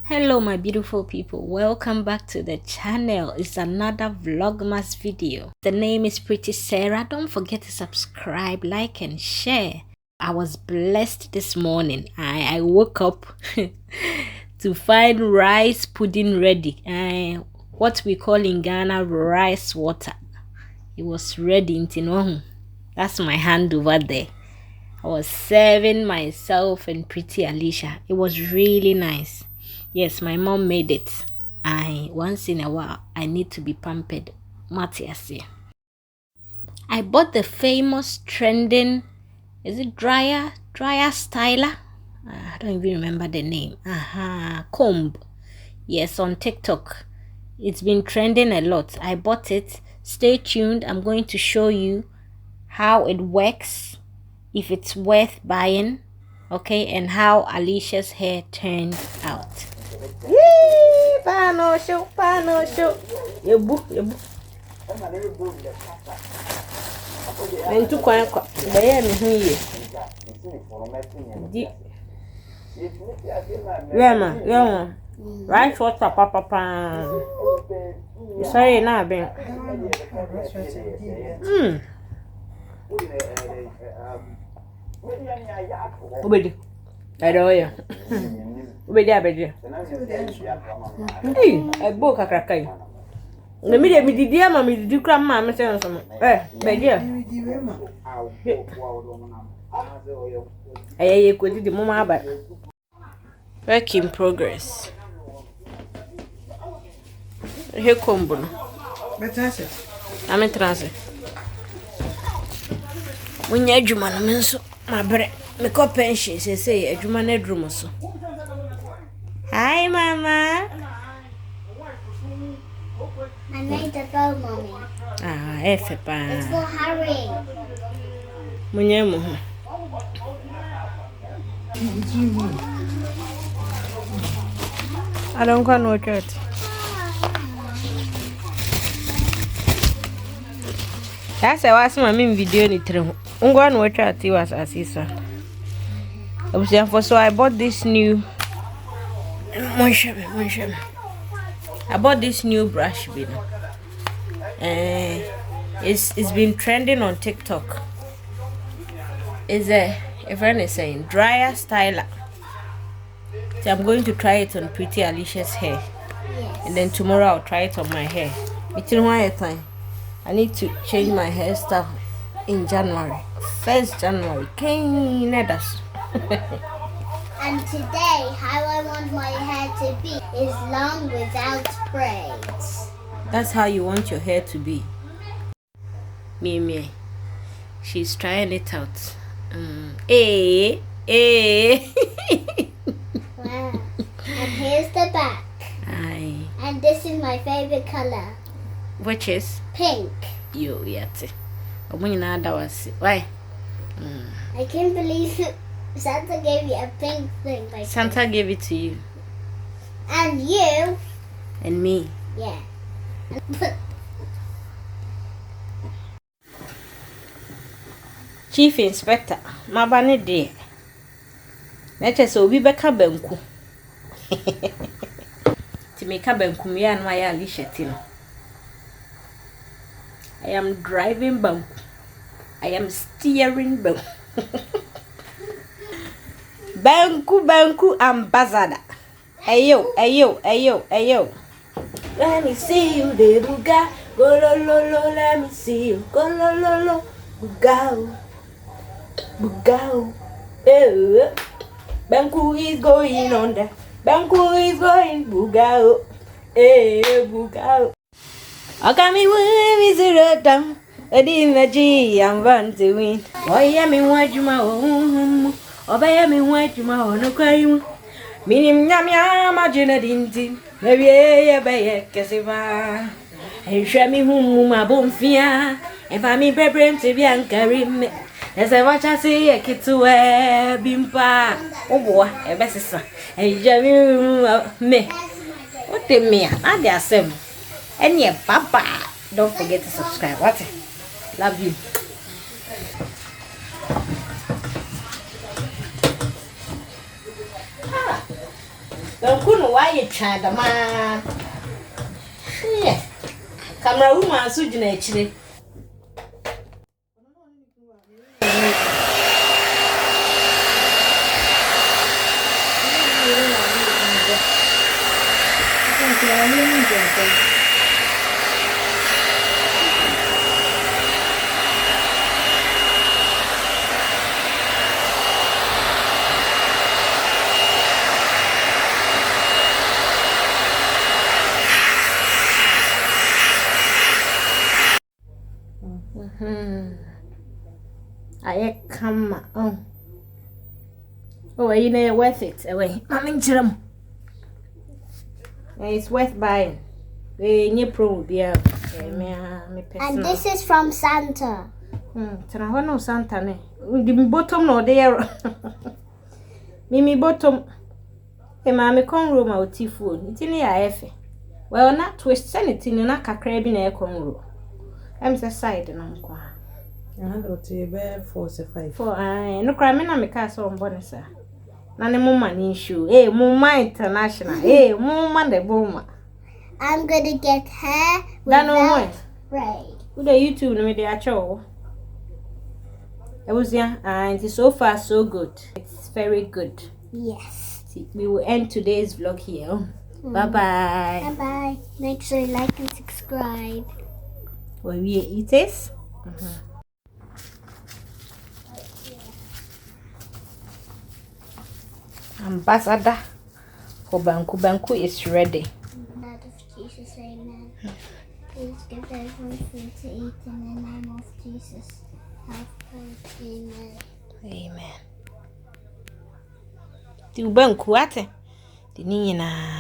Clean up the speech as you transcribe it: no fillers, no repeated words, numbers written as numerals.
Hello my beautiful people, welcome back to the channel. It's another vlogmas video. The name is Pretty Sarah. Don't forget to subscribe, like and share. I was blessed this morning. I woke up to find rice pudding ready. What we call in Ghana rice water. It was ready in Tinohu. That's my hand over there. I was serving myself and Pretty Alicia. It was really nice. Yes, my mom made it. Once in a while, I need to be pampered. Matiasi. I bought the famous trending, is it dryer styler? I don't even remember the name. Comb. Yes, on TikTok. It's been trending a lot. I bought it. Stay tuned. I'm going to show you how it works, if it's worth buying, okay, and how Alicia's hair turned out. Yee, pano show. Yebu. Mentu kwa beye mi huye. Di. Yama. Right water papa. Sorry na ben. Obedi. Adoya. Obedi abedi. A book akakai. The media me did ama me did cram ma me say some. Bedi. Aye ko di mama aba. Work in progress. Here combo no. Better. I'm transit. When you adwuma no me nso ma bre me ko pension say adwuma na adrum so. Hi mama. I made the bow, mommy. It's for Harry. Munyemu. I don't go no church. That's why I was my main video ni true. Ungwa no church was assisa. So I bought this new I bought this new brush bin. It's been trending on TikTok. It's a friend is saying dryer styler. So I'm going to try it on Pretty Alicia's hair. Yes. And then tomorrow I'll try it on my hair. Between one time, I need to change my hairstyle in January. 1st January. And today, how I want my hair to be is long without braids. That's how you want your hair to be. Me. She's trying it out. Wow. And here's the back. Aye. And this is my favorite color. Which is? Pink. You yet. Why? I can't believe it. Santa gave me a pink thing. Santa gave it to you. And you. And me. Yeah. Chief Inspector, my banner day. Let us be beka banku. To make a banku, me and my Alicia Tino. I am driving banku. I am steering banku. Banku ambassador. Ayo. Let me see you, de buga. Go lo, let me see you. Go lo, bugao. Banku is going on there. Banku is going bugao. Bugao. Okami we zero down. Adinaji, I'm born to win. Oh, yeah, me watch my own. Obey me watch my own crime. Minim Yamia, Magina Dinti. Maybe a bay, Cassiva. And show me whom my bone fear. If I mean, prepare to be uncarried. As I watch, I see a kid to wear bimpa. Oh, boy, a best son. And Jamie, me. What the me? I dare some. And yeah, Papa. Don't forget to subscribe. What? Love you. Banku no why you try the man? Yeah. Camera woman so jina chire. I come. Oh, you know, worth it. Away. It's worth buying. And this is from Santa. No Santa. The bottom no there. Mimi bottom. A mammy con room out tea food. It's in the IF. Well, not twist anything in a crab in a con room. I'm the side and I'm qua. I got to bear 45. For I no crime in a castle on Bonessa. None more issue. Eh, Mumma International. Eh, Mumma the Boma. I'm gonna get hair Without braid. With the YouTube, no, they are show. I was young, and it's so far so good. It's very good. Yes. See, we will end today's vlog here. Bye bye. Bye bye. Make sure you like and subscribe. Where we eat this? Ambassador for Banku is ready. Blood of Jesus, amen. Please give everyone food to eat in the name of Jesus. Have faith, amen. Amen. Tu Banku ate? Di nyina.